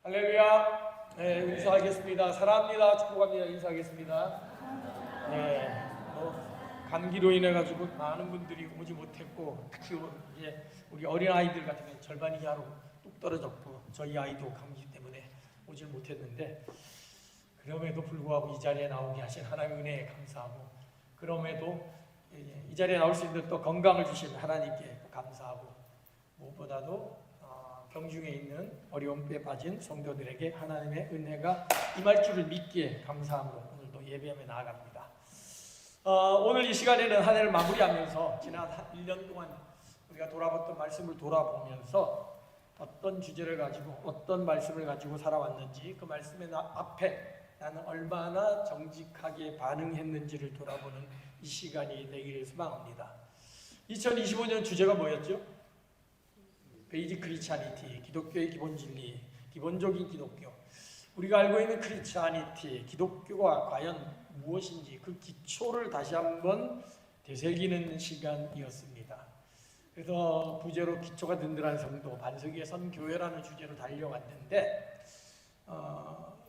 할렐루야. 네, 인사하겠습니다. 사랑합니다. 축복합니다. 인사하겠습니다. 네, 감기로 인해 가지고 많은 분들이 오지 못했고, 특히 우리 어린 아이들 같은 경우 절반이 이하로 뚝 떨어졌고, 저희 아이도 감기 때문에 오질 못했는데, 그럼에도 불구하고 이 자리에 나오게 하신 하나님의 은혜에 감사하고, 그럼에도 이 자리에 나올 수 있는 또 건강을 주신 하나님께 감사하고, 무엇보다도 경중에 있는 어려움에 빠진 성도들에게 하나님의 은혜가 임할 줄을 믿기에 감사함으로 오늘도 예배하며 나아갑니다. 오늘 이 시간에는 한 해를 마무리하면서 지난 1년 동안 우리가 돌아봤던 말씀을 돌아보면서 어떤 주제를 가지고 어떤 말씀을 가지고 살아왔는지, 그 말씀의 앞에 나는 얼마나 정직하게 반응했는지를 돌아보는 이 시간이 되기를 소망합니다. 2025년 주제가 뭐였죠? 베이직 크리스찬이티, 기독교의 기본 진리, 기본적인 기독교. 우리가 알고 있는 크리스찬이티, 기독교가 과연 무엇인지 그 기초를 다시 한번 되새기는 시간이었습니다. 그래서 부제로 기초가 든든한 성도, 반석 위에 선 교회라는 주제로 달려왔는데,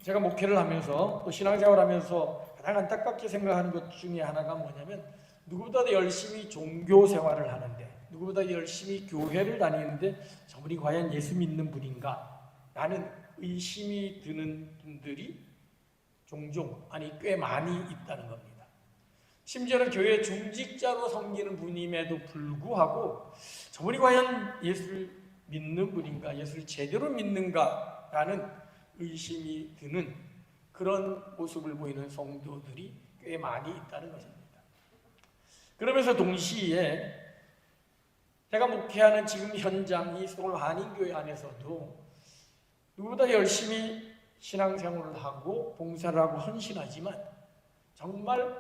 제가 목회를 하면서 또 신앙생활을 하면서 가장 안타깝게 생각하는 것 중에 하나가 뭐냐면, 누구보다도 열심히 종교 생활을 하는데, 누구보다 열심히 교회를 다니는데 저분이 과연 예수 믿는 분인가? 라는 의심이 드는 분들이 종종, 꽤 많이 있다는 겁니다. 심지어는 교회 중직자로 섬기는 분임에도 불구하고 저분이 과연 예수를 믿는 분인가? 예수를 제대로 믿는가? 라는 의심이 드는 그런 모습을 보이는 성도들이 꽤 많이 있다는 것입니다. 그러면서 동시에 제가 목회하는 지금 현장 이 서울 한인교회 안에서도 누구보다 열심히 신앙생활을 하고 봉사를 하고 헌신하지만 정말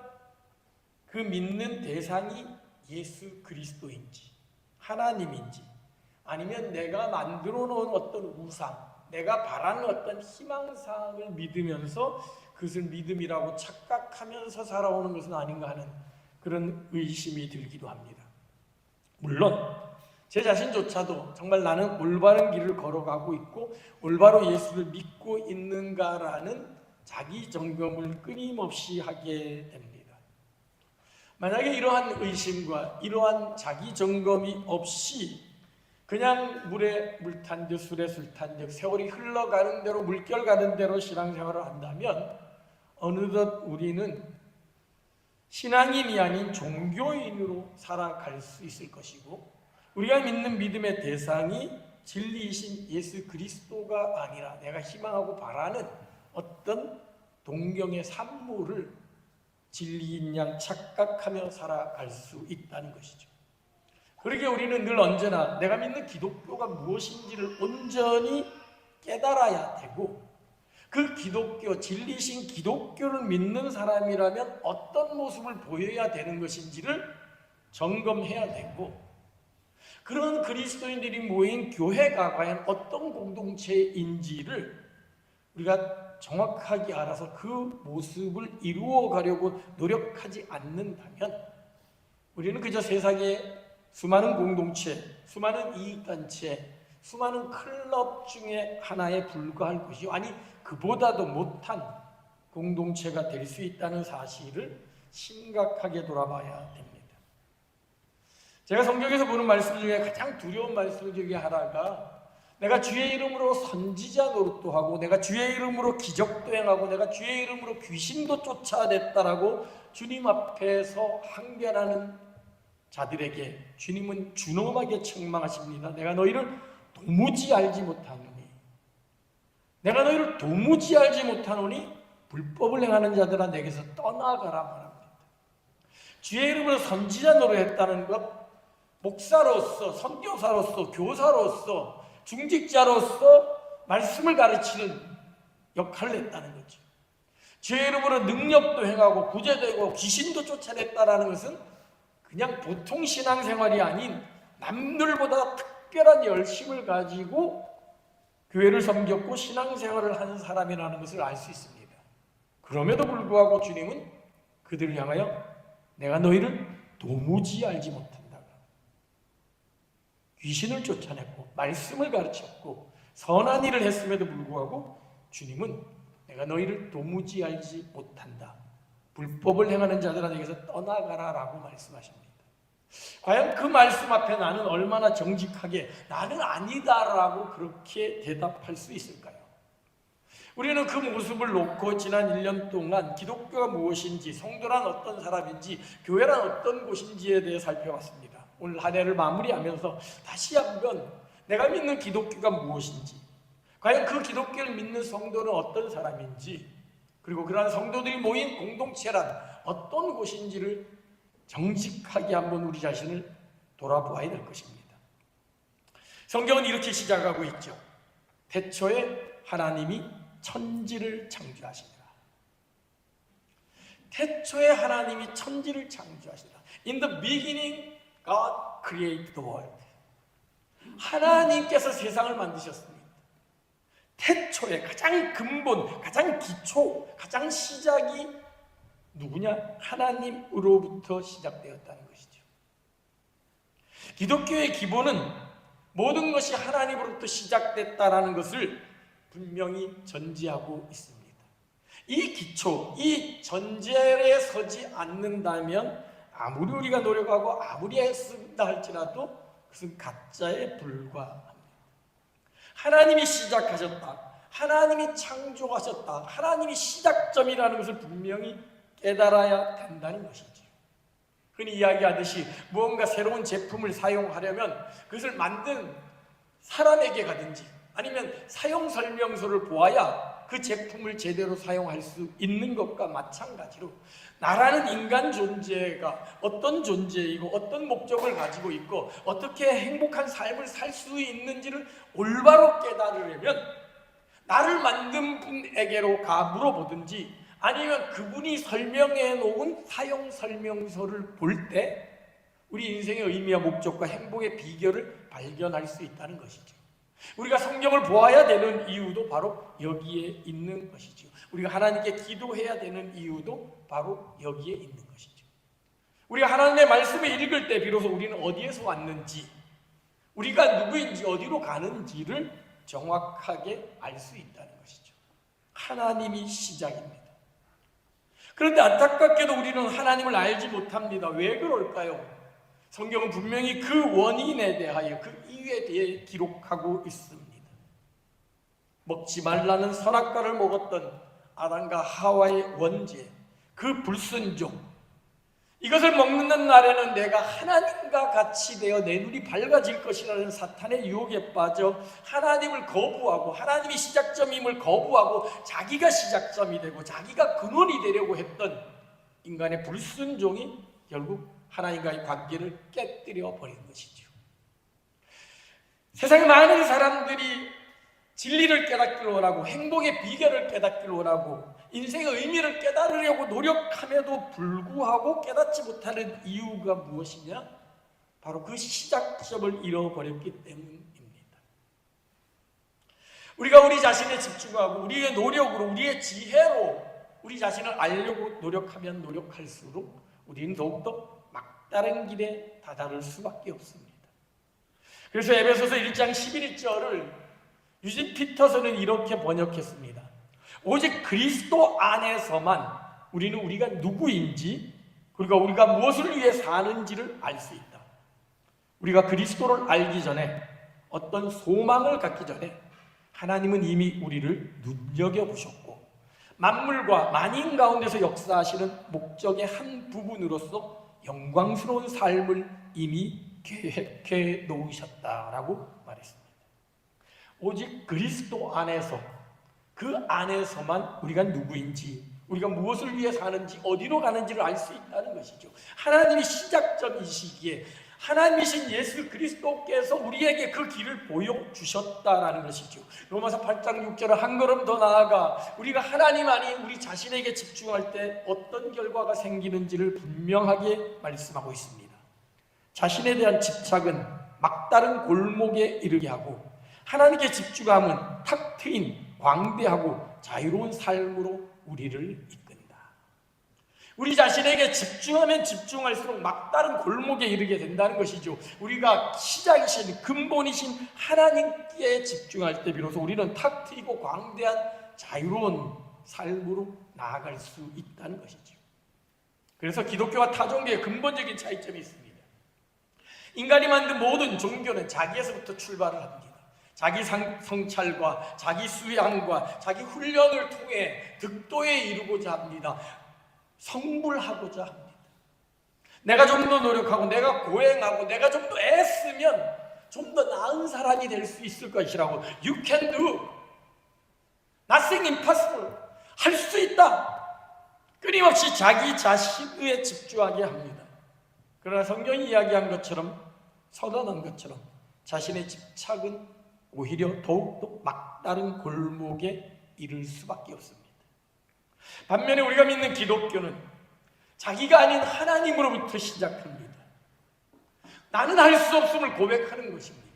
그 믿는 대상이 예수 그리스도인지 하나님인지, 아니면 내가 만들어 놓은 어떤 우상, 내가 바라는 어떤 희망사항을 믿으면서 그것을 믿음이라고 착각하면서 살아오는 것은 아닌가 하는 그런 의심이 들기도 합니다. 물론 제 자신조차도 정말 나는 올바른 길을 걸어가고 있고 올바로 예수를 믿고 있는가라는 자기 점검을 끊임없이 하게 됩니다. 만약에 이러한 의심과 이러한 자기 점검이 없이 그냥 물에 물 탄 듯 술에 술 탄 듯 세월이 흘러가는 대로 물결 가는 대로 신앙생활을 한다면 어느덧 우리는 신앙인이 아닌 종교인으로 살아갈 수 있을 것이고, 우리가 믿는 믿음의 대상이 진리이신 예수 그리스도가 아니라 내가 희망하고 바라는 어떤 동경의 산물을 진리인 양 착각하며 살아갈 수 있다는 것이죠. 그러기에 우리는 늘 언제나 내가 믿는 기독교가 무엇인지를 온전히 깨달아야 되고, 그 기독교, 진리신 기독교를 믿는 사람이라면 어떤 모습을 보여야 되는 것인지를 점검해야 되고, 그런 그리스도인들이 모인 교회가 과연 어떤 공동체인지를 우리가 정확하게 알아서 그 모습을 이루어 가려고 노력하지 않는다면 우리는 그저 세상의 수많은 공동체, 수많은 이익단체, 수많은 클럽 중에 하나에 불과할 것이요, 아니 그보다도 못한 공동체가 될 수 있다는 사실을 심각하게 돌아봐야 됩니다. 제가 성경에서 보는 말씀 중에 가장 두려운 말씀 중에 하나가, 내가 주의 이름으로 선지자 노릇도 하고 내가 주의 이름으로 기적도 행하고 내가 주의 이름으로 귀신도 쫓아냈다라고 주님 앞에서 항변하는 자들에게 주님은 준엄하게 책망하십니다. 내가 너희를 도무지 알지 못하노니, 내가 너희를 도무지 알지 못하노니 불법을 행하는 자들아 내게서 떠나가라 말합니다. 주의 이름으로 선지자 노릇했다는 것, 목사로서, 선교사로서, 교사로서, 중직자로서 말씀을 가르치는 역할을 했다는 거죠. 주의 이름으로 능력도 행하고 구제되고 귀신도 쫓아냈다는 것은 그냥 보통 신앙생활이 아닌 남들보다 특별한 열심을 가지고 교회를 섬겼고 신앙생활을 하는 사람이라는 것을 알 수 있습니다. 그럼에도 불구하고 주님은 그들을 향하여 내가 너희를 도무지 알지 못한다. 귀신을 쫓아냈고 말씀을 가르쳤고 선한 일을 했음에도 불구하고 주님은 내가 너희를 도무지 알지 못한다. 불법을 행하는 자들에게서 떠나가라 라고 말씀하십니다. 과연 그 말씀 앞에 나는 얼마나 정직하게 나는 아니다라고 그렇게 대답할 수 있을까요? 우리는 그 모습을 놓고 지난 1년 동안 기독교가 무엇인지, 성도란 어떤 사람인지, 교회란 어떤 곳인지에 대해 살펴봤습니다. 오늘 한 해를 마무리하면서 다시 한번 내가 믿는 기독교가 무엇인지, 과연 그 기독교를 믿는 성도는 어떤 사람인지, 그리고 그러한 성도들이 모인 공동체란 어떤 곳인지를 정직하게 한번 우리 자신을 돌아보아야 될 것입니다. 성경은 이렇게 시작하고 있죠. 태초에 하나님이 천지를 창조하시니라. 태초에 하나님이 천지를 창조하시니라. In the beginning, God created the world. 하나님께서 세상을 만드셨습니다. 태초에 가장 근본, 가장 기초, 가장 시작이 누구냐? 하나님으로부터 시작되었다는 것이죠. 기독교의 기본은 모든 것이 하나님으로부터 시작됐다는 것을 분명히 전제하고 있습니다. 이 기초, 이 전제에 서지 않는다면 아무리 우리가 노력하고 아무리 애쓴다 할지라도 그것은 가짜에 불과합니다. 하나님이 시작하셨다, 하나님이 창조하셨다, 하나님이 시작점이라는 것을 분명히 깨달아야 된다는 것이죠. 흔히 이야기하듯이 무언가 새로운 제품을 사용하려면 그것을 만든 사람에게 가든지 아니면 사용 설명서를 보아야 그 제품을 제대로 사용할 수 있는 것과 마찬가지로 나라는 인간 존재가 어떤 존재이고 어떤 목적을 가지고 있고 어떻게 행복한 삶을 살 수 있는지를 올바로 깨달으려면 나를 만든 분에게로 가 물어보든지 아니면 그분이 설명해 놓은 사용 설명서를 볼 때 우리 인생의 의미와 목적과 행복의 비결을 발견할 수 있다는 것이죠. 우리가 성경을 보아야 되는 이유도 바로 여기에 있는 것이죠. 우리가 하나님께 기도해야 되는 이유도 바로 여기에 있는 것이죠. 우리가 하나님의 말씀을 읽을 때 비로소 우리는 어디에서 왔는지, 우리가 누구인지, 어디로 가는지를 정확하게 알 수 있다는 것이죠. 하나님이 시작입니다. 그런데 안타깝게도 우리는 하나님을 알지 못합니다. 왜 그럴까요? 성경은 분명히 그 원인에 대하여, 그 이유에 대해 기록하고 있습니다. 먹지 말라는 선악과를 먹었던 아담과 하와의 원죄, 그 불순종, 이것을 먹는 날에는 내가 하나님과 같이 되어 내 눈이 밝아질 것이라는 사탄의 유혹에 빠져 하나님을 거부하고 하나님이 시작점임을 거부하고 자기가 시작점이 되고 자기가 근원이 되려고 했던 인간의 불순종이 결국 하나님과의 관계를 깨뜨려 버린 것이죠. 세상에 많은 사람들이 진리를 깨닫기를 원하고 행복의 비결을 깨닫기를 원하고 인생의 의미를 깨달으려고 노력함에도 불구하고 깨닫지 못하는 이유가 무엇이냐? 바로 그 시작점을 잃어버렸기 때문입니다. 우리가 우리 자신에 집중하고 우리의 노력으로, 우리의 지혜로 우리 자신을 알려고 노력하면 노력할수록 우리는 더욱더 막다른 길에 다다를 수밖에 없습니다. 그래서 에베소서 1장 11절을 유진 피터슨은 이렇게 번역했습니다. 오직 그리스도 안에서만 우리는 우리가 누구인지, 그리고 우리가 무엇을 위해 사는지를 알 수 있다. 우리가 그리스도를 알기 전에, 어떤 소망을 갖기 전에 하나님은 이미 우리를 눈여겨보셨고 만물과 만인 가운데서 역사하시는 목적의 한 부분으로서 영광스러운 삶을 이미 계획해 놓으셨다라고 말했습니다. 오직 그리스도 안에서, 그 안에서만 우리가 누구인지, 우리가 무엇을 위해 사는지, 어디로 가는지를 알 수 있다는 것이죠. 하나님이 시작점이시기에 하나님이신 예수 그리스도께서 우리에게 그 길을 보여주셨다라는 것이죠. 로마서 8장 6절은 한 걸음 더 나아가 우리가 하나님 아닌 우리 자신에게 집중할 때 어떤 결과가 생기는지를 분명하게 말씀하고 있습니다. 자신에 대한 집착은 막다른 골목에 이르게 하고 하나님께 집중함은 탁 트인 광대하고 자유로운 삶으로 우리를 이끈다. 우리 자신에게 집중하면 집중할수록 막다른 골목에 이르게 된다는 것이죠. 우리가 시작이신 근본이신 하나님께 집중할 때 비로소 우리는 탁 트이고 광대한 자유로운 삶으로 나아갈 수 있다는 것이죠. 그래서 기독교와 타종교의 근본적인 차이점이 있습니다. 인간이 만든 모든 종교는 자기에서부터 출발을 합니다. 자기 성찰과 자기 수양과 자기 훈련을 통해 득도에 이르고자 합니다. 성불하고자 합니다. 내가 좀 더 노력하고 내가 고행하고 내가 좀 더 애쓰면 좀 더 나은 사람이 될 수 있을 것이라고. You can do. Nothing impossible. 할 수 있다. 끊임없이 자기 자신에 집중하게 합니다. 그러나 성경이 이야기한 것처럼, 선언한 것처럼 자신의 집착은 오히려 더욱더 막다른 골목에 이를 수밖에 없습니다. 반면에 우리가 믿는 기독교는 자기가 아닌 하나님으로부터 시작합니다. 나는 할 수 없음을 고백하는 것입니다.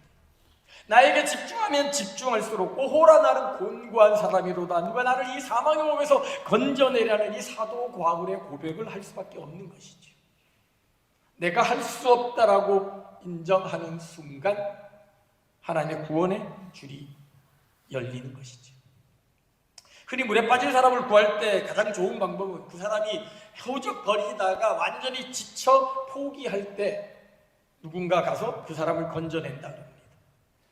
나에게 집중하면 집중할수록 오호라 나는 곤고한 사람이로다. 누가 나를 이 사망의 몸에서 건져내려는 이 사도 과울의 고백을 할 수밖에 없는 것이죠. 내가 할 수 없다라고 인정하는 순간 하나님의 구원의 줄이 열리는 것이죠. 흔히 물에 빠진 사람을 구할 때 가장 좋은 방법은 그 사람이 허우적거리다가 완전히 지쳐 포기할 때 누군가 가서 그 사람을 건져낸다 합니다.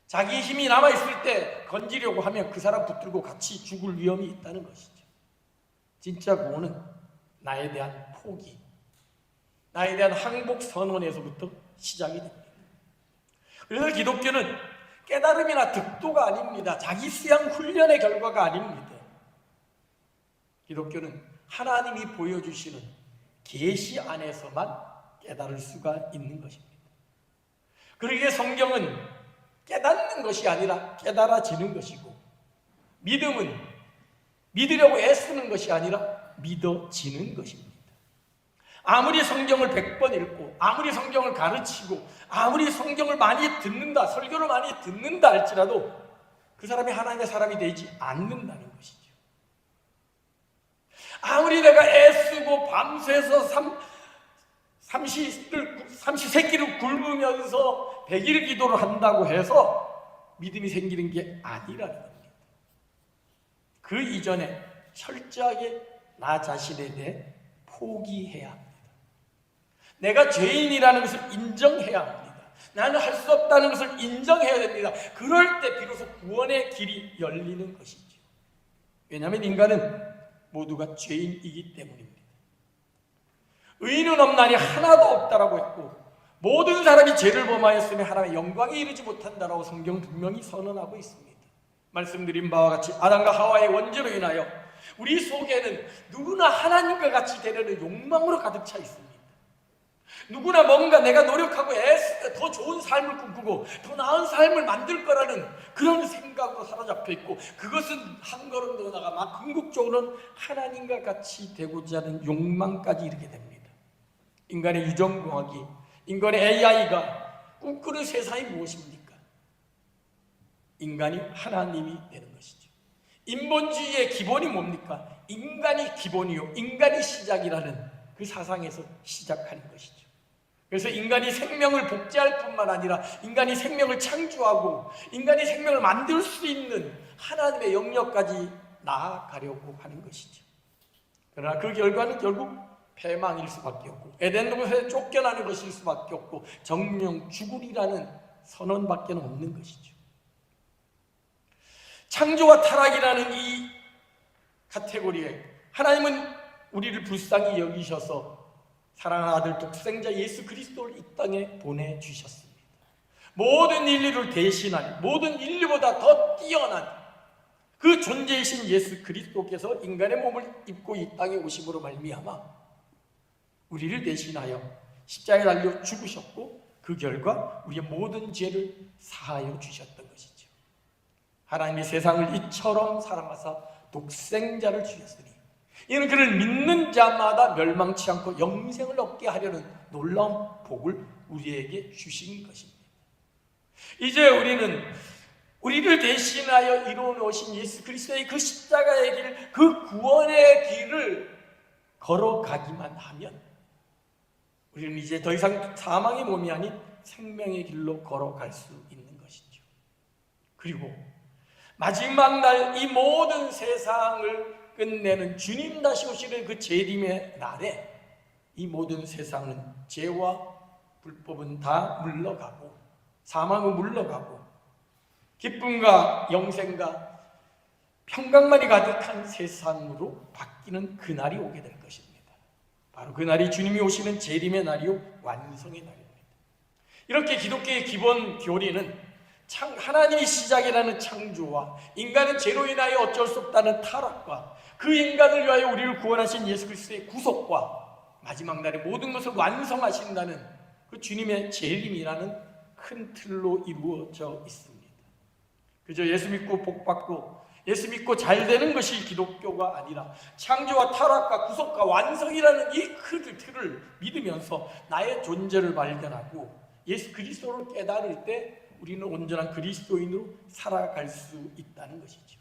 자기 힘이 남아있을 때 건지려고 하면 그 사람 붙들고 같이 죽을 위험이 있다는 것이죠. 진짜 구원은 나에 대한 포기, 나에 대한 항복 선언에서부터 시작이 됩니다. 그래서 기독교는 깨달음이나 득도가 아닙니다. 자기 수양 훈련의 결과가 아닙니다. 기독교는 하나님이 보여주시는 계시 안에서만 깨달을 수가 있는 것입니다. 그러기에 성경은 깨닫는 것이 아니라 깨달아지는 것이고, 믿음은 믿으려고 애쓰는 것이 아니라 믿어지는 것입니다. 아무리 성경을 100번 읽고 아무리 성경을 가르치고 아무리 성경을 많이 듣는다, 설교를 많이 듣는다 할지라도 그 사람이 하나님의 사람이 되지 않는다는 것이죠. 아무리 내가 애쓰고 밤새서 삼시세끼를 굶으면서 100일 기도를 한다고 해서 믿음이 생기는 게 아니라는 겁니다. 그 이전에 철저하게 나 자신에 대해 포기해야 합니다. 내가 죄인이라는 것을 인정해야 합니다. 나는 할 수 없다는 것을 인정해야 됩니다. 그럴 때 비로소 구원의 길이 열리는 것이죠. 왜냐하면 인간은 모두가 죄인이기 때문입니다. 의인은 없나니 하나도 없다라고 했고, 모든 사람이 죄를 범하였으며 하나님의 영광에 이르지 못한다라고 성경 분명히 선언하고 있습니다. 말씀드린 바와 같이 아담과 하와의 원죄로 인하여 우리 속에는 누구나 하나님과 같이 되려는 욕망으로 가득 차 있습니다. 누구나 뭔가 내가 노력하고 애쓰며 더 좋은 삶을 꿈꾸고 더 나은 삶을 만들 거라는 그런 생각으로 사로잡혀 있고, 그것은 한 걸음 더 나아가 궁극적으로는 하나님과 같이 되고자 하는 욕망까지 이르게 됩니다. 인간의 유전공학이, 인간의 AI가 꿈꾸는 세상이 무엇입니까? 인간이 하나님이 되는 것이죠. 인본주의의 기본이 뭡니까? 인간이 기본이요, 인간이 시작이라는 그 사상에서 시작하는 것이죠. 그래서 인간이 생명을 복제할 뿐만 아니라 인간이 생명을 창조하고 인간이 생명을 만들 수 있는 하나님의 영역까지 나아가려고 하는 것이죠. 그러나 그 결과는 결국 패망일 수밖에 없고, 에덴 동산에 쫓겨나는 것일 수밖에 없고, 정령 죽으리라는 선언밖에 없는 것이죠. 창조와 타락이라는 이 카테고리에 하나님은 우리를 불쌍히 여기셔서 사랑하는 아들 독생자 예수 그리스도를 이 땅에 보내주셨습니다. 모든 인류를 대신한, 모든 인류보다 더 뛰어난 그 존재이신 예수 그리스도께서 인간의 몸을 입고 이 땅에 오심으로 말미암아 우리를 대신하여 십자가에 달려 죽으셨고, 그 결과 우리의 모든 죄를 사하여 주셨던 것이죠. 하나님이 세상을 이처럼 사랑하사 독생자를 주셨으니 이는 그를 믿는 자마다 멸망치 않고 영생을 얻게 하려는 놀라운 복을 우리에게 주신 것입니다. 이제 우리는 우리를 대신하여 이루어 놓으신 예수 그리스도의 그 십자가의 길, 그 구원의 길을 걸어가기만 하면 우리는 이제 더 이상 사망의 몸이 아닌 생명의 길로 걸어갈 수 있는 것이죠. 그리고 마지막 날 이 모든 세상을 끝내는 주님 다시 오시는 그 재림의 날에 이 모든 세상은 죄와 불법은 다 물러가고 사망은 물러가고 기쁨과 영생과 평강만이 가득한 세상으로 바뀌는 그날이 오게 될 것입니다. 바로 그날이 주님이 오시는 재림의 날이요 완성의 날입니다. 이렇게 기독교의 기본 교리는 하나님이 시작이라는 창조와 인간은 죄로 인하여 어쩔 수 없다는 타락과 그 인간을 위하여 우리를 구원하신 예수 그리스도의 구속과 마지막 날에 모든 것을 완성하신다는 그 주님의 재림이라는 큰 틀로 이루어져 있습니다. 그저 예수 믿고 복받고 예수 믿고 잘 되는 것이 기독교가 아니라 창조와 타락과 구속과 완성이라는 이 큰 틀을 믿으면서 나의 존재를 발견하고 예수 그리스도를 깨달을 때 우리는 온전한 그리스도인으로 살아갈 수 있다는 것이죠.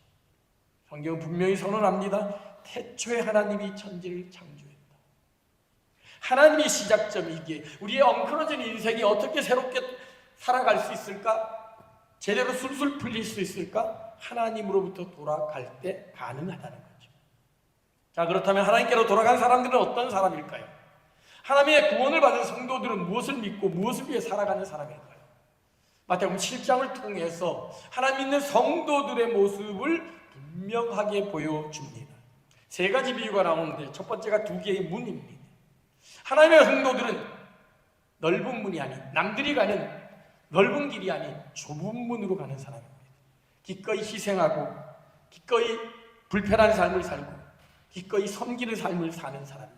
성경은 분명히 선언합니다. 태초에 하나님이 천지를 창조했다. 하나님이 시작점이기에 우리의 엉클어진 인생이 어떻게 새롭게 살아갈 수 있을까? 제대로 술술 풀릴 수 있을까? 하나님으로부터 돌아갈 때 가능하다는 거죠. 자, 그렇다면 하나님께로 돌아간 사람들은 어떤 사람일까요? 하나님의 구원을 받은 성도들은 무엇을 믿고 무엇을 위해 살아가는 사람일까요? 마태복음 7장을 통해서 하나님 믿는 성도들의 모습을 분명하게 보여줍니다. 세 가지 비유가 나오는데 첫 번째가 두 개의 문입니다. 하나님의 성도들은 넓은 문이 아닌, 남들이 가는 넓은 길이 아닌 좁은 문으로 가는 사람입니다. 기꺼이 희생하고 기꺼이 불편한 삶을 살고 기꺼이 섬기는 삶을 사는 사람입니다.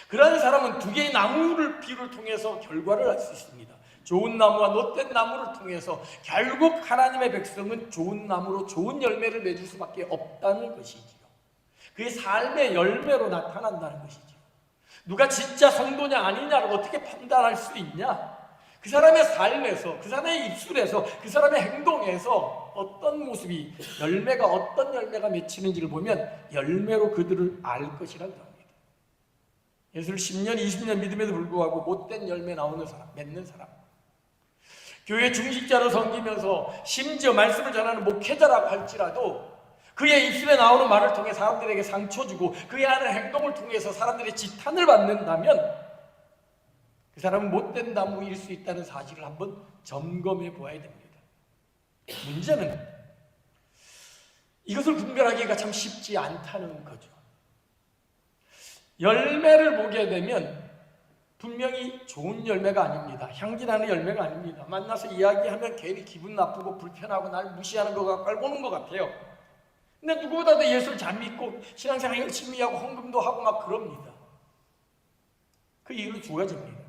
그러한 사람은 두 개의 나무를 비유를 통해서 결과를 알 수 있습니다. 좋은 나무와 못된 나무를 통해서 결국 하나님의 백성은 좋은 나무로 좋은 열매를 맺을 수밖에 없다는 것이지요. 그의 삶의 열매로 나타난다는 것이죠. 누가 진짜 성도냐 아니냐를 어떻게 판단할 수 있냐? 그 사람의 삶에서, 그 사람의 입술에서, 그 사람의 행동에서 어떤 모습이 어떤 열매가 맺히는지를 보면 열매로 그들을 알 것이라고 합니다. 예수를 10년, 20년 믿음에도 불구하고 못된 열매 나오는 사람, 맺는 사람, 교회 중직자로 섬기면서 심지어 말씀을 전하는 목회자라고 할지라도 그의 입술에 나오는 말을 통해 사람들에게 상처 주고 그의 하는 행동을 통해서 사람들의 지탄을 받는다면 그 사람은 못된 나무일 수 있다는 사실을 한번 점검해 보아야 됩니다. 문제는 이것을 분별하기가 참 쉽지 않다는 거죠. 열매를 보게 되면 분명히 좋은 열매가 아닙니다. 향기 나는 열매가 아닙니다. 만나서 이야기하면 괜히 기분 나쁘고 불편하고 날 무시하는 것 같고 깔보는 것 같아요. 근데 누구보다도 예수를 잘 믿고 신앙생활 열심히 하고 헌금도 하고 막 그럽니다. 그 이유는 두 가지입니다.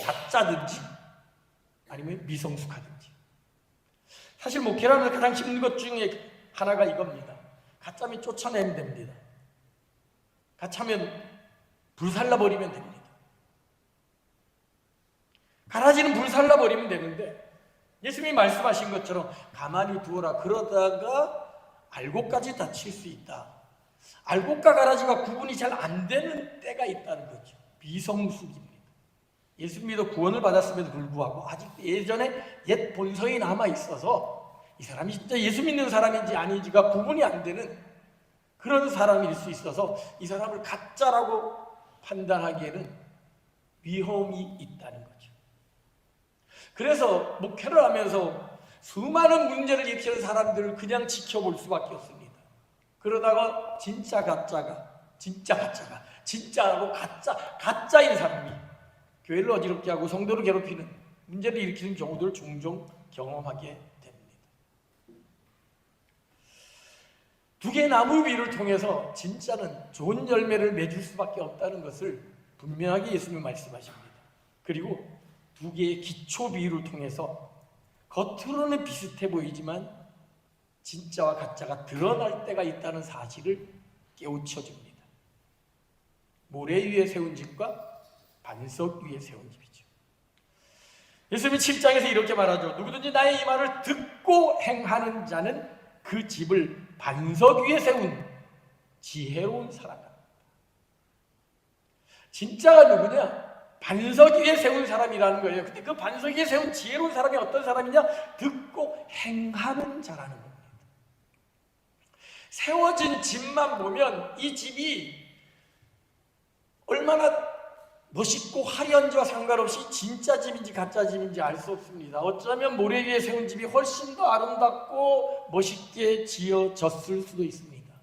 가짜든지 아니면 미성숙하든지. 사실 목회라면서 가장 힘든 것 중에 하나가 이겁니다. 가짜면 쫓아내면 됩니다. 가짜면 불살라버리면 됩니다. 가라지는 불살라버리면 되는데 예수님이 말씀하신 것처럼 가만히 두어라. 그러다가 알곡까지 다칠 수 있다. 알곡과 가라지가 구분이 잘 안 되는 때가 있다는 거죠. 미성숙입니다. 예수 믿어 구원을 받았음에도 불구하고 아직 예전에 옛 본성이 남아 있어서 이 사람이 진짜 예수 믿는 사람인지 아닌지가 구분이 안 되는 그런 사람일 수 있어서 이 사람을 가짜라고 판단하기에는 위험이 있다는 거죠. 그래서 목회를 하면서 수많은 문제를 일으키는 사람들을 그냥 지켜볼 수밖에 없습니다. 그러다가 진짜 가짜가 진짜라고 가짜인 사람이 교회를 어지럽게 하고 성도를 괴롭히는 문제를 일으키는 경우들을 종종 경험하게 됩니다. 두 개의 나무 비유를 통해서 진짜는 좋은 열매를 맺을 수밖에 없다는 것을 분명하게 예수님은 말씀하십니다. 그리고 두 개의 기초 비유를 통해서 겉으로는 비슷해 보이지만 진짜와 가짜가 드러날 때가 있다는 사실을 깨우쳐줍니다. 모래 위에 세운 집과 반석 위에 세운 집이죠. 예수님이 7장에서 이렇게 말하죠. 누구든지 나의 이 말을 듣고 행하는 자는 그 집을 반석 위에 세운 지혜로운 사람 같다. 진짜가 누구냐? 반석 위에 세운 사람이라는 거예요. 근데 그 반석 위에 세운 지혜로운 사람이 어떤 사람이냐? 듣고 행하는 자라는 겁니다. 세워진 집만 보면 이 집이 얼마나 멋있고 화려한지와 상관없이 진짜 집인지 가짜 집인지 알 수 없습니다. 어쩌면 모래 위에 세운 집이 훨씬 더 아름답고 멋있게 지어졌을 수도 있습니다.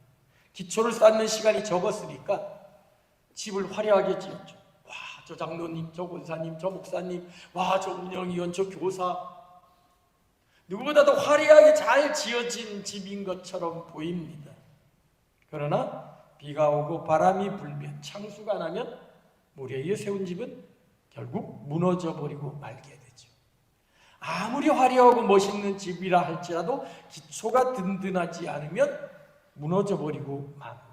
기초를 쌓는 시간이 적었으니까 집을 화려하게 지었죠. 와, 저 장로님, 저 권사님, 저 목사님, 와, 저 운영위원, 저 교사, 누구보다도 화려하게 잘 지어진 집인 것처럼 보입니다. 그러나 비가 오고 바람이 불면, 창수가 나면 모래 위에 세운 집은 결국 무너져 버리고 말게 되죠. 아무리 화려하고 멋있는 집이라 할지라도 기초가 든든하지 않으면 무너져 버리고 맙니다.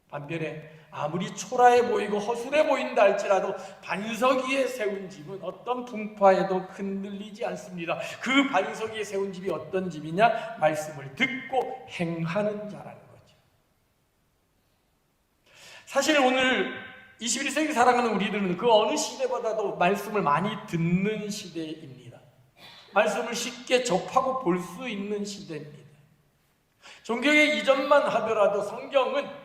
반면에 아무리 초라해 보이고 허술해 보인다 할지라도 반석 위에 세운 집은 어떤 풍파에도 흔들리지 않습니다. 그 반석 위에 세운 집이 어떤 집이냐? 말씀을 듣고 행하는 자라는 거죠. 사실 오늘 21세기 살아가는 우리들은 그 어느 시대보다도 말씀을 많이 듣는 시대입니다. 말씀을 쉽게 접하고 볼 수 있는 시대입니다. 종교의 이전만 하더라도 성경은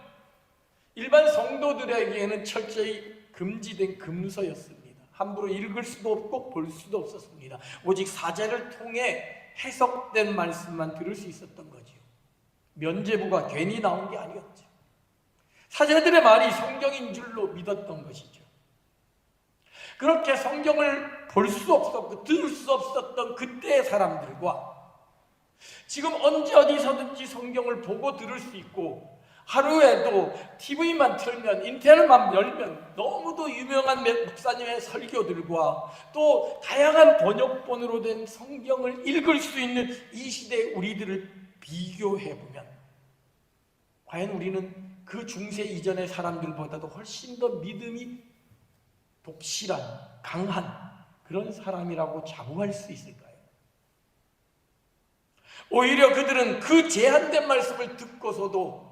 일반 성도들에게는 철저히 금지된 금서였습니다. 함부로 읽을 수도 없고 볼 수도 없었습니다. 오직 사제를 통해 해석된 말씀만 들을 수 있었던 거죠. 면죄부가 괜히 나온 게 아니었죠. 사제들의 말이 성경인 줄로 믿었던 것이죠. 그렇게 성경을 볼 수 없었고 들을 수 없었던 그때의 사람들과 지금 언제 어디서든지 성경을 보고 들을 수 있고 하루에도 TV만 틀면 인터넷만 열면 너무도 유명한 목사님의 설교들과 또 다양한 번역본으로 된 성경을 읽을 수 있는 이 시대의 우리들을 비교해보면 과연 우리는 그 중세 이전의 사람들보다도 훨씬 더 믿음이 독실한, 강한 그런 사람이라고 자부할 수 있을까요? 오히려 그들은 그 제한된 말씀을 듣고서도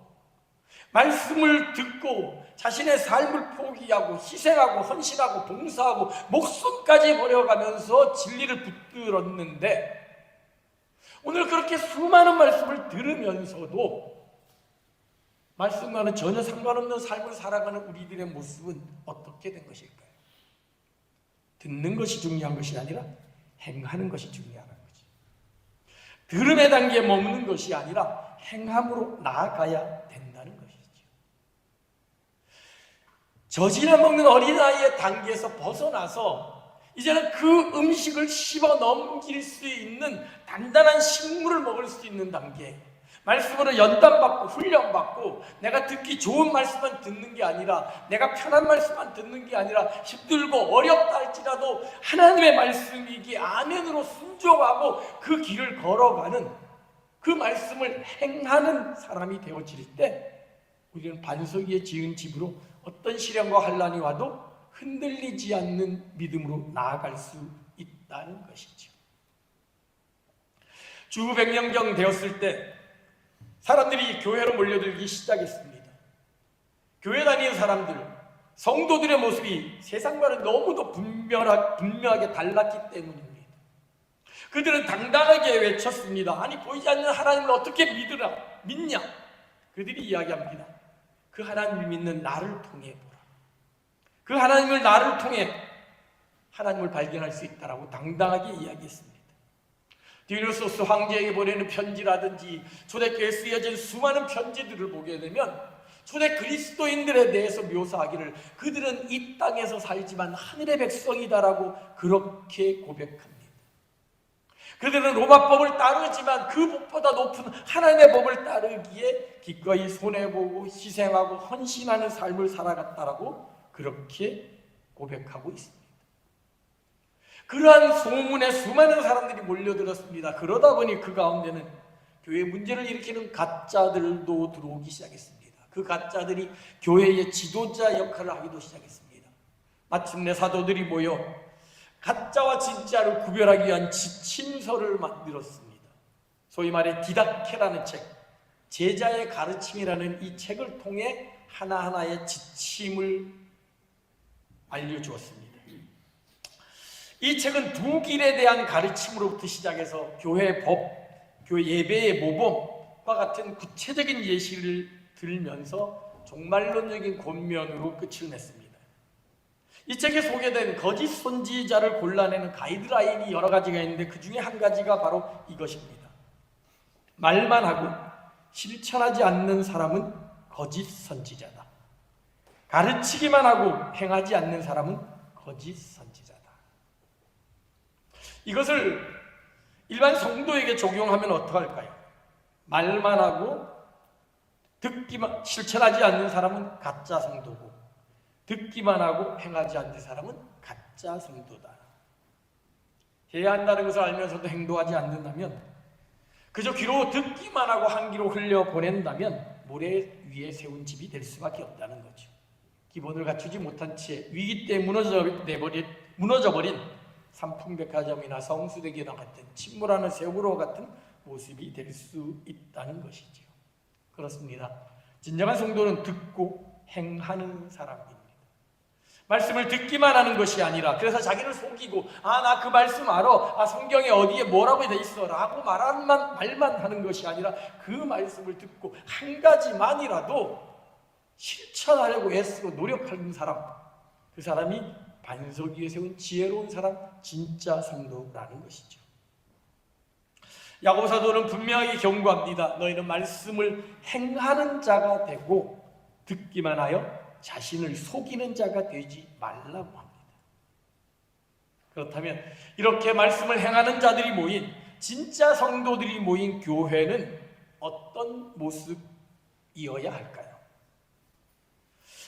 말씀을 듣고 자신의 삶을 포기하고 희생하고 헌신하고 봉사하고 목숨까지 버려가면서 진리를 붙들었는데 오늘 그렇게 수많은 말씀을 들으면서도 말씀과는 전혀 상관없는 삶을 살아가는 우리들의 모습은 어떻게 된 것일까요? 듣는 것이 중요한 것이 아니라 행하는 것이 중요한 거지. 들음의 단계에 머무는 것이 아니라 행함으로 나아가야 된다는 것이죠. 젖이나 먹는 어린아이의 단계에서 벗어나서 이제는 그 음식을 씹어 넘길 수 있는 단단한 식물을 먹을 수 있는 단계, 말씀으로 연단받고 훈련받고 내가 듣기 좋은 말씀만 듣는 게 아니라 내가 편한 말씀만 듣는 게 아니라 힘들고 어렵다 할지라도 하나님의 말씀이기에 아멘으로 순종하고 그 길을 걸어가는 그 말씀을 행하는 사람이 되어질 때 우리는 반석 위에 지은 집으로 어떤 시련과 환난이 와도 흔들리지 않는 믿음으로 나아갈 수 있다는 것이죠. 주후 100년경 되었을 때 사람들이 교회로 몰려들기 시작했습니다. 교회 다니는 사람들, 성도들의 모습이 세상과는 너무도 분명하게 달랐기 때문입니다. 그들은 당당하게 외쳤습니다. 아니 보이지 않는 하나님을 어떻게 믿냐? 그들이 이야기합니다. 그 하나님을 믿는 나를 통해 보라. 그 하나님을 나를 통해 하나님을 발견할 수 있다라고 당당하게 이야기했습니다. 디오니소스 황제에게 보내는 편지라든지 초대교회에 쓰여진 수많은 편지들을 보게 되면 초대 그리스도인들에 대해서 묘사하기를 그들은 이 땅에서 살지만 하늘의 백성이다라고 그렇게 고백합니다. 그들은 로마법을 따르지만 그 법보다 높은 하나님의 법을 따르기에 기꺼이 손해보고 희생하고 헌신하는 삶을 살아갔다라고 그렇게 고백하고 있습니다. 그러한 소문에 수많은 사람들이 몰려들었습니다. 그러다 보니 그 가운데는 교회 문제를 일으키는 가짜들도 들어오기 시작했습니다. 그 가짜들이 교회의 지도자 역할을 하기도 시작했습니다. 마침내 사도들이 모여 가짜와 진짜를 구별하기 위한 지침서를 만들었습니다. 소위 말해 디다케라는 책, 제자의 가르침이라는 이 책을 통해 하나하나의 지침을 알려주었습니다. 이 책은 두 길에 대한 가르침으로부터 시작해서 교회 법, 교회 예배의 모범과 같은 구체적인 예시를 들면서 종말론적인 권면으로 끝을 냈습니다. 이 책에 소개된 거짓 선지자를 골라내는 가이드라인이 여러 가지가 있는데 그 중에 한 가지가 바로 이것입니다. 말만 하고 실천하지 않는 사람은 거짓 선지자다. 가르치기만 하고 행하지 않는 사람은 거짓 선지자다. 이것을 일반 성도에게 적용하면 어떡할까요? 말만 하고 듣기만, 실천하지 않는 사람은 가짜 성도고, 듣기만 하고 행하지 않는 사람은 가짜 성도다. 해야 한다는 것을 알면서도 행동하지 않는다면, 그저 귀로 듣기만 하고 한 귀로 흘려보낸다면 모래 위에 세운 집이 될 수밖에 없다는 거죠. 기본을 갖추지 못한 채 위기 때 무너져버린 삼풍백화점이나 성수대교나 같은 침몰하는 새우로 같은 모습이 될 수 있다는 것이죠. 그렇습니다. 진정한 성도는 듣고 행하는 사람입니다. 말씀을 듣기만 하는 것이 아니라, 그래서 자기를 속이고 나 그 말씀 알아, 성경에 어디에 뭐라고 돼 있어 라고 말만 하는 것이 아니라 그 말씀을 듣고 한 가지만이라도 실천하려고 애쓰고 노력하는 사람, 그 사람이 반석 위에 세운 지혜로운 사람, 진짜 성도라는 것이죠. 야고보 사도는 분명하게 경고합니다. 너희는 말씀을 행하는 자가 되고 듣기만 하여 자신을 속이는 자가 되지 말라고 합니다. 그렇다면 이렇게 말씀을 행하는 자들이 모인, 진짜 성도들이 모인 교회는 어떤 모습이어야 할까요?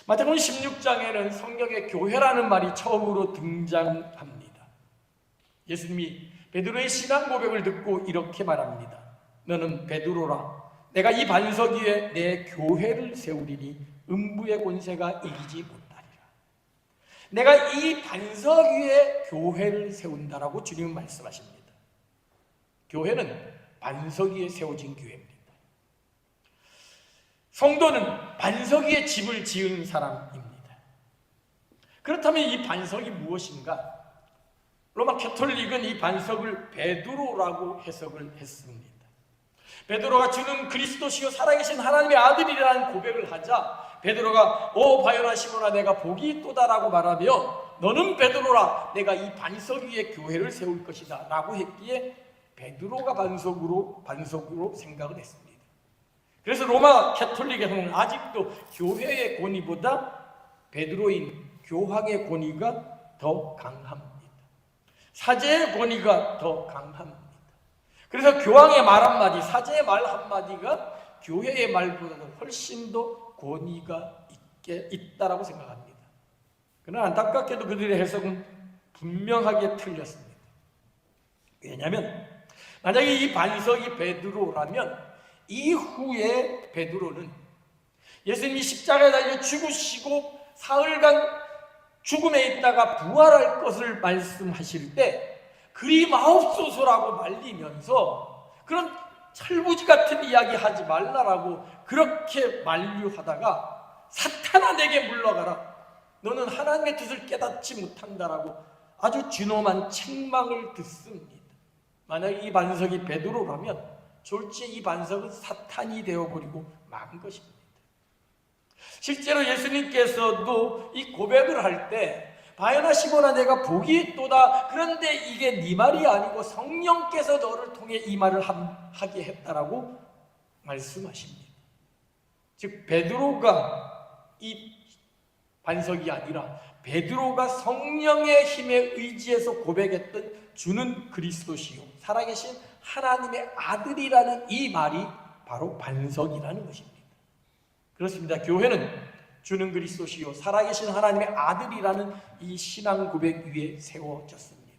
마태복음 16장에는 성경에 교회라는 말이 처음으로 등장합니다. 예수님이 베드로의 신앙 고백을 듣고 이렇게 말합니다. 너는 베드로라. 내가 이 반석 위에 내 교회를 세우리니 음부의 권세가 이기지 못하리라. 내가 이 반석 위에 교회를 세운다라고 주님은 말씀하십니다. 교회는 반석 위에 세워진 교회입니다. 성도는 반석 위에 집을 지은 사람입니다. 그렇다면 이 반석이 무엇인가? 로마 캐톨릭은 이 반석을 베드로라고 해석을 했습니다. 베드로가 주는 그리스도시요 살아계신 하나님의 아들이라는 고백을 하자 베드로가 바요나 시몬아 내가 복이 있도다라고 말하며 너는 베드로라 내가 이 반석 위에 교회를 세울 것이다 라고 했기에 베드로가 반석으로 생각을 했습니다. 그래서 로마 캐톨릭에서는 아직도 교회의 권위보다 베드로인 교황의 권위가 더 강합니다. 사제의 권위가 더 강합니다. 그래서 교황의 말 한마디, 사제의 말 한마디가 교회의 말보다도 훨씬 더 권위가 있다라고 생각합니다. 그러나 안타깝게도 그들의 해석은 분명하게 틀렸습니다. 왜냐하면 만약에 이 반석이 베드로라면 이후에 베드로는 예수님이 십자가에 달려 죽으시고 사흘간 죽음에 있다가 부활할 것을 말씀하실 때 그리 마옵소서라고 말리면서 그런 철부지 같은 이야기 하지 말라라고 그렇게 만류하다가 사탄아 내게 물러가라 너는 하나님의 뜻을 깨닫지 못한다라고 아주 진엄한 책망을 듣습니다. 만약 이 반석이 베드로라면 졸지에 이 반석은 사탄이 되어버리고 만 것입니다. 실제로 예수님께서도 이 고백을 할 때 바요나 시몬아 내가 복이 있도다 그런데 이게 네 말이 아니고 성령께서 너를 통해 이 말을 하게 했다라고 말씀하십니다. 즉 베드로가 이 반석이 아니라 베드로가 성령의 힘에 의지해서 고백했던 주는 그리스도시요 살아계신 하나님의 아들이라는 이 말이 바로 반석이라는 것입니다. 그렇습니다. 교회는 주는 그리스도시요 살아계신 하나님의 아들이라는 이 신앙 고백 위에 세워졌습니다.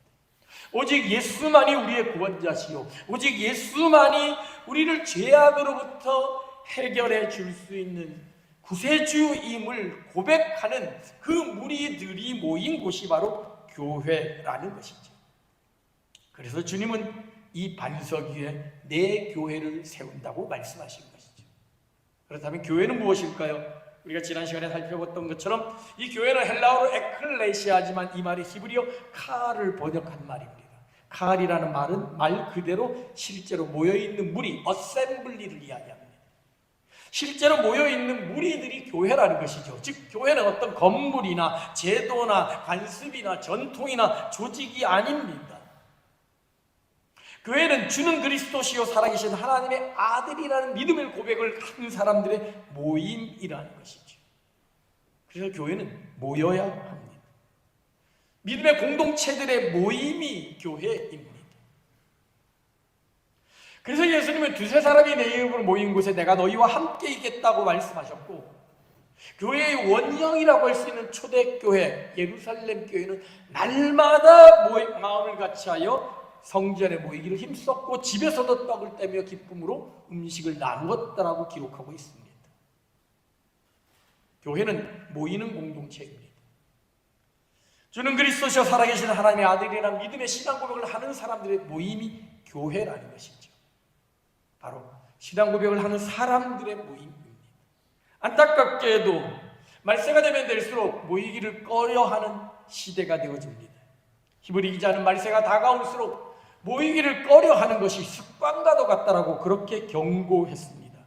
오직 예수만이 우리의 구원자시요 오직 예수만이 우리를 죄악으로부터 해결해 줄 수 있는 구세주임을 고백하는 그 무리들이 모인 곳이 바로 교회라는 것이죠. 그래서 주님은 이 반석 위에 내 교회를 세운다고 말씀하신 것이죠. 그렇다면 교회는 무엇일까요? 우리가 지난 시간에 살펴봤던 것처럼 이 교회는 헬라어로 에클레시아지만 이 말이 히브리어 카를 번역한 말입니다. 카이라는 말은 말 그대로 실제로 모여있는 무리, 어셈블리를 이야기합니다. 실제로 모여있는 무리들이 교회라는 것이죠. 즉 교회는 어떤 건물이나 제도나 관습이나 전통이나 조직이 아닙니다. 교회는 주는 그리스도시요 살아계신 하나님의 아들이라는 믿음의 고백을 하는 사람들의 모임이라는 것이죠. 그래서 교회는 모여야 합니다. 믿음의 공동체들의 모임이 교회입니다. 그래서 예수님은 두세 사람이 내 이름으로 모인 곳에 내가 너희와 함께 있겠다고 말씀하셨고, 교회의 원형이라고 할 수 있는 초대교회 예루살렘 교회는 날마다 마음을 같이하여 성전에 모이기를 힘썼고 집에서도 떡을 떼며 기쁨으로 음식을 나누었다라고 기록하고 있습니다. 교회는 모이는 공동체입니다. 주는 그리스도시여 살아계신 하나님의 아들이라는 믿음의 신앙 고백을 하는 사람들의 모임이 교회라는 것이죠. 바로 신앙 고백을 하는 사람들의 모임입니다. 안타깝게도 말세가 되면 될수록 모이기를 꺼려하는 시대가 되어집니다. 히브리 기자는 말세가 다가올수록 모이기를 꺼려하는 것이 습관과도 같다라고 그렇게 경고했습니다.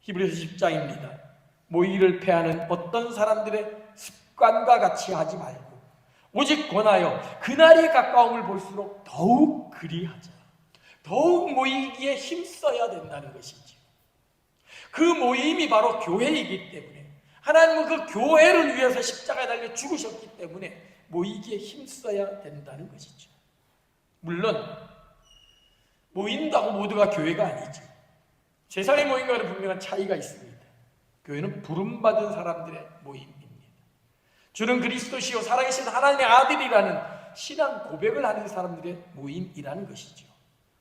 히브리서 10장입니다. 모이기를 패하는 어떤 사람들의 습관과 같이 하지 말고 오직 권하여 그날이 가까움을 볼수록 더욱 그리하자. 더욱 모이기에 힘써야 된다는 것이죠. 그 모임이 바로 교회이기 때문에 하나님은 그 교회를 위해서 십자가에 달려 죽으셨기 때문에 모이기에 힘써야 된다는 것이죠. 물론 모인다고 모두가 교회가 아니죠. 세상의 모임과는 분명한 차이가 있습니다. 교회는 부름받은 사람들의 모임입니다. 주는 그리스도시요 살아계신 하나님의 아들이라는 신앙 고백을 하는 사람들의 모임이라는 것이죠.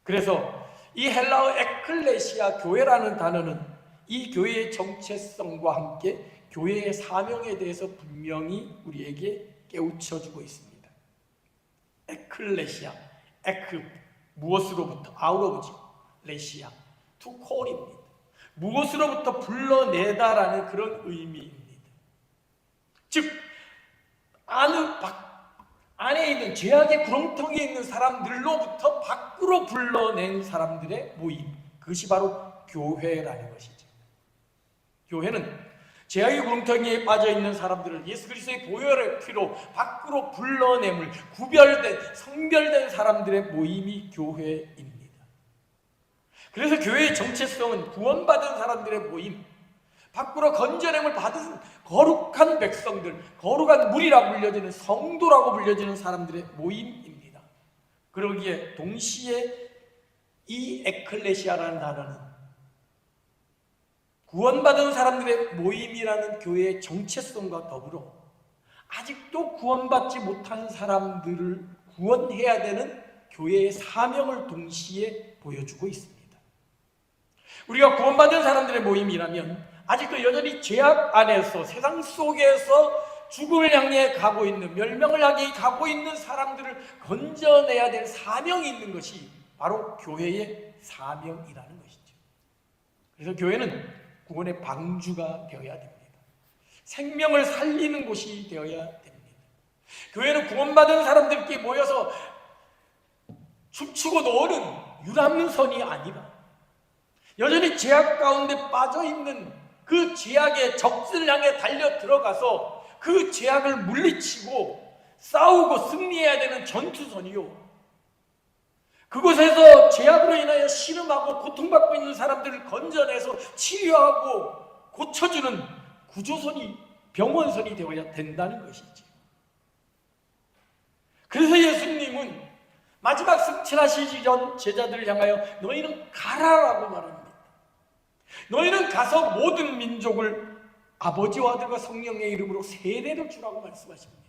그래서 이 헬라어 에클레시아 교회라는 단어는 이 교회의 정체성과 함께 교회의 사명에 대해서 분명히 우리에게 깨우쳐주고 있습니다. 에클레시아, 에크 무엇으로부터, out of 레시아, to call입니다. 무엇으로부터 불러내다라는 그런 의미입니다. 즉 안에 있는 죄악의 구렁텅이에 있는 사람들로부터 밖으로 불러낸 사람들의 모임, 그것이 바로 교회라는 것이죠. 교회는 죄악의 구렁텅이에 빠져있는 사람들을 예수 그리스도의 보혈의 피로 밖으로 불러냄을 구별된, 성별된 사람들의 모임이 교회입니다. 그래서 교회의 정체성은 구원받은 사람들의 모임, 밖으로 건져냄을 받은 거룩한 백성들, 거룩한 무리라고 불려지는 성도라고 불려지는 사람들의 모임입니다. 그러기에 동시에 이 에클레시아라는 단어는 구원받은 사람들의 모임이라는 교회의 정체성과 더불어 아직도 구원받지 못한 사람들을 구원해야 되는 교회의 사명을 동시에 보여주고 있습니다. 우리가 구원받은 사람들의 모임이라면 아직도 여전히 죄악 안에서 세상 속에서 죽음을 향해 가고 있는, 멸망을 향해 가고 있는 사람들을 건져내야 될 사명이 있는 것이 바로 교회의 사명이라는 것이죠. 그래서 교회는 구원의 방주가 되어야 됩니다. 생명을 살리는 곳이 되어야 됩니다. 교회는 구원받은 사람들끼리 모여서 춤추고 노는 유람선이 아니라 여전히 죄악 가운데 빠져있는 그 죄악의 적들을 향해 달려 들어가서 그 죄악을 물리치고 싸우고 승리해야 되는 전투선이요, 그곳에서 죄악으로 인하여 신음하고 고통받고 있는 사람들을 건져내서 치료하고 고쳐주는 구조선이, 병원선이 되어야 된다는 것이죠. 그래서 예수님은 마지막 승천하시기 전 제자들을 향하여 너희는 가라라고 말합니다. 너희는 가서 모든 민족을 아버지와 아들과 성령의 이름으로 세례를 주라고 말씀하십니다.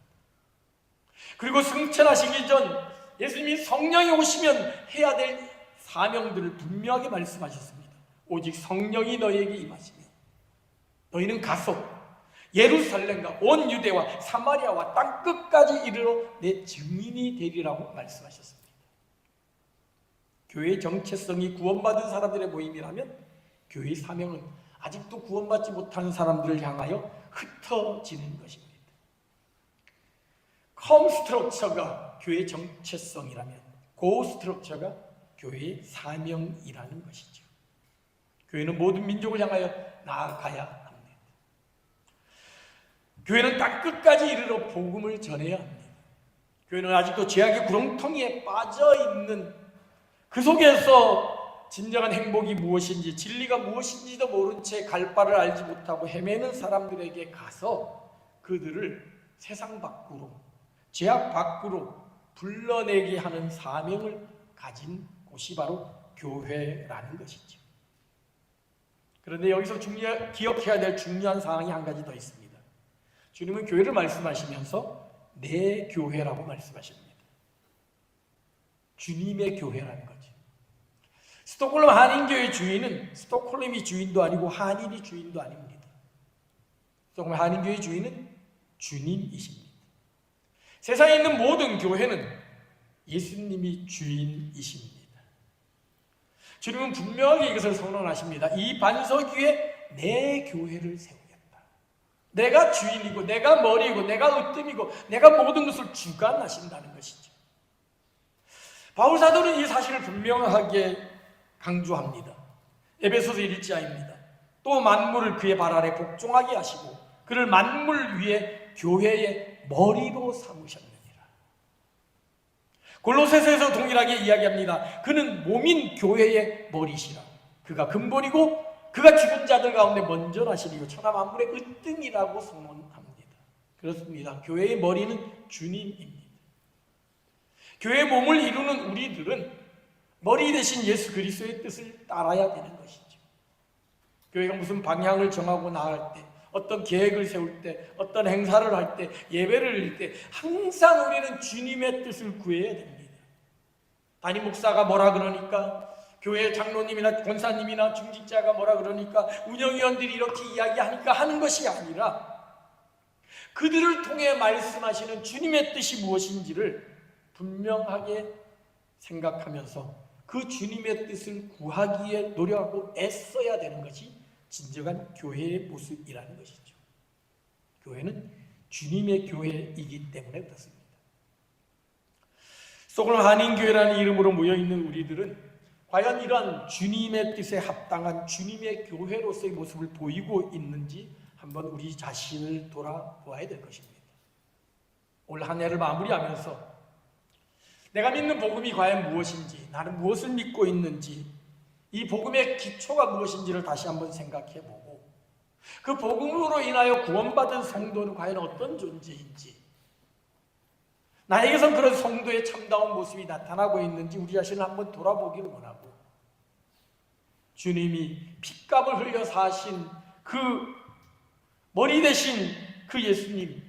그리고 승천하시기 전 예수님이 성령이 오시면 해야 될 사명들을 분명하게 말씀하셨습니다. 오직 성령이 너희에게 임하시면 너희는 가서 예루살렘과 온 유대와 사마리아와 땅끝까지 이르러 내 증인이 되리라고 말씀하셨습니다. 교회의 정체성이 구원받은 사람들의 모임이라면 교회의 사명은 아직도 구원받지 못한 사람들을 향하여 흩어지는 것입니다. 컴 스트럭처가 교회의 정체성이라면 고 스트럭처가 교회의 사명이라는 것이죠. 교회는 모든 민족을 향하여 나아가야 합니다. 교회는 땅 끝까지 이르러 복음을 전해야 합니다. 교회는 아직도 죄악의 구렁텅이에 빠져있는 그 속에서 진정한 행복이 무엇인지 진리가 무엇인지도 모른 채 갈 바를 알지 못하고 헤매는 사람들에게 가서 그들을 세상 밖으로 죄악 밖으로 불러내게 하는 사명을 가진 곳이 바로 교회라는 것이죠. 그런데 여기서 기억해야 될 중요한 사항이 한 가지 더 있습니다. 주님은 교회를 말씀하시면서 내 교회라고 말씀하십니다. 주님의 교회라는 거죠. 스톡홀름 한인교회 주인은 스톡홀름이 주인도 아니고 한인이 주인도 아닙니다. 스톡홀름 한인교회 주인은 주님이십니다. 세상에 있는 모든 교회는 예수님이 주인이십니다. 주님은 분명하게 이것을 선언하십니다. 이 반석 위에 내 교회를 세우겠다. 내가 주인이고 내가 머리이고 내가 으뜸이고 내가 모든 것을 주관하신다는 것이죠. 바울 사도는 이 사실을 분명하게 강조합니다. 에베소서 1자입니다. 또 만물을 그의 발 아래 복종하게 하시고 그를 만물 위에 교회의 머리로 삼으셨느니라. 골로새서에서 동일하게 이야기합니다. 그는 몸인 교회의 머리시라. 그가 근본이고 그가 죽은 자들 가운데 먼저 나시리요 천하 만물의 으뜸이라고 선언합니다. 그렇습니다. 교회의 머리는 주님입니다. 교회의 몸을 이루는 우리들은 머리 대신 예수 그리스도의 뜻을 따라야 되는 것이죠. 교회가 무슨 방향을 정하고 나갈 때, 어떤 계획을 세울 때, 어떤 행사를 할 때, 예배를 드릴 때 항상 우리는 주님의 뜻을 구해야 됩니다. 담임 목사가 뭐라 그러니까, 교회 장로님이나 권사님이나 중직자가 뭐라 그러니까, 운영위원들이 이렇게 이야기하니까 하는 것이 아니라 그들을 통해 말씀하시는 주님의 뜻이 무엇인지를 분명하게 생각하면서 그 주님의 뜻을 구하기에 노력하고 애써야 되는 것이 진정한 교회의 모습이라는 것이죠. 교회는 주님의 교회이기 때문에 그렇습니다. 스톡홀름 한인교회라는 이름으로 모여있는 우리들은 과연 이러한 주님의 뜻에 합당한 주님의 교회로서의 모습을 보이고 있는지 한번 우리 자신을 돌아보아야 될 것입니다. 올 한 해를 마무리하면서 내가 믿는 복음이 과연 무엇인지, 나는 무엇을 믿고 있는지, 이 복음의 기초가 무엇인지를 다시 한번 생각해보고 그 복음으로 인하여 구원받은 성도는 과연 어떤 존재인지, 나에게선 그런 성도의 참다운 모습이 나타나고 있는지 우리 자신을 한번 돌아보기를 원하고, 주님이 핏값을 흘려 사신 그 머리 대신 그 예수님,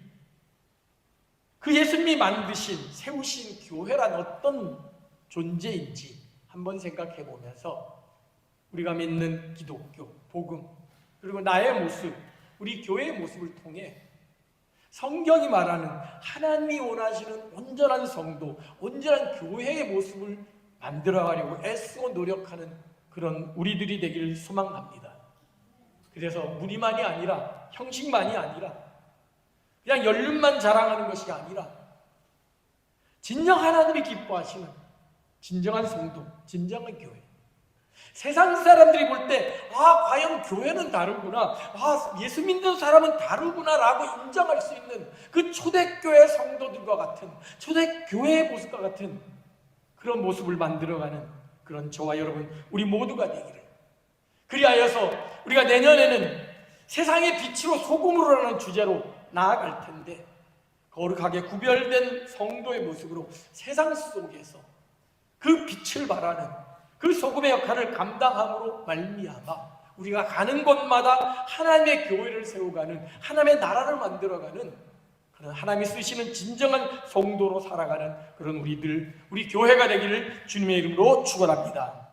그 예수님이 만드신, 세우신 교회란 어떤 존재인지 한번 생각해 보면서 우리가 믿는 기독교, 복음, 그리고 나의 모습, 우리 교회의 모습을 통해 성경이 말하는 하나님이 원하시는 온전한 성도, 온전한 교회의 모습을 만들어가려고 애쓰고 노력하는 그런 우리들이 되기를 소망합니다. 그래서 무리만이 아니라, 형식만이 아니라 그냥 연륜만 자랑하는 것이 아니라 진정 하나님이 기뻐하시는 진정한 성도, 진정한 교회, 세상 사람들이 볼 때 과연 교회는 다르구나, 예수 믿는 사람은 다르구나 라고 인정할 수 있는 그 초대교회 성도들과 같은, 초대교회의 모습과 같은 그런 모습을 만들어가는 그런 저와 여러분 우리 모두가 되기를, 그리하여서 우리가 내년에는 세상의 빛으로 소금으로라는 주제로 나아갈 텐데 거룩하게 구별된 성도의 모습으로 세상 속에서 그 빛을 발하는 그 소금의 역할을 감당함으로 말미암아 우리가 가는 곳마다 하나님의 교회를 세워가는, 하나님의 나라를 만들어가는 그런 하나님이 쓰시는 진정한 성도로 살아가는 그런 우리 교회가 되기를 주님의 이름으로 축원합니다.